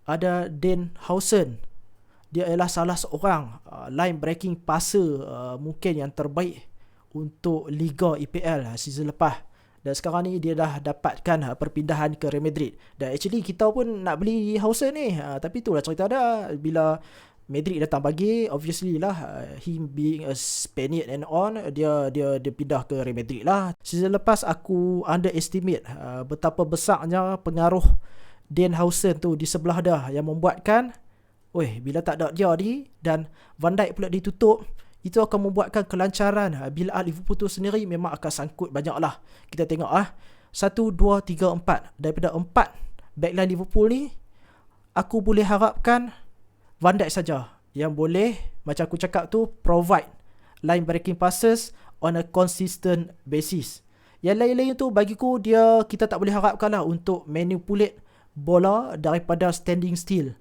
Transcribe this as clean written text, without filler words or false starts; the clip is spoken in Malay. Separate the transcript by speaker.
Speaker 1: ada Dan Housen. Dia adalah salah seorang line breaking passer mungkin yang terbaik untuk Liga EPL season lepas. Dan sekarang ni dia dah dapatkan perpindahan ke Real Madrid. Dan actually kita pun nak beli Housen ni, tapi itulah cerita dia. Bila Madrid datang bagi, obviously lah, him being a Spaniard and on, dia pindah ke Real Madrid lah. Season lepas aku underestimate betapa besarnya pengaruh Dan Housen tu di sebelah dia, yang membuatkan bila tak ada dia ni dan Van Dijk pula ditutup, itu akan membuatkan kelancaran bilaan Liverpool tu sendiri memang akan sangkut banyak lah. Kita tengok 1, 2, 3, 4. Daripada 4 backline Liverpool ni, aku boleh harapkan Van Dijk saja yang boleh, macam aku cakap tu, provide line breaking passes on a consistent basis. Yang lain-lain tu bagiku kita tak boleh harapkan lah untuk manipulate bola daripada standing still.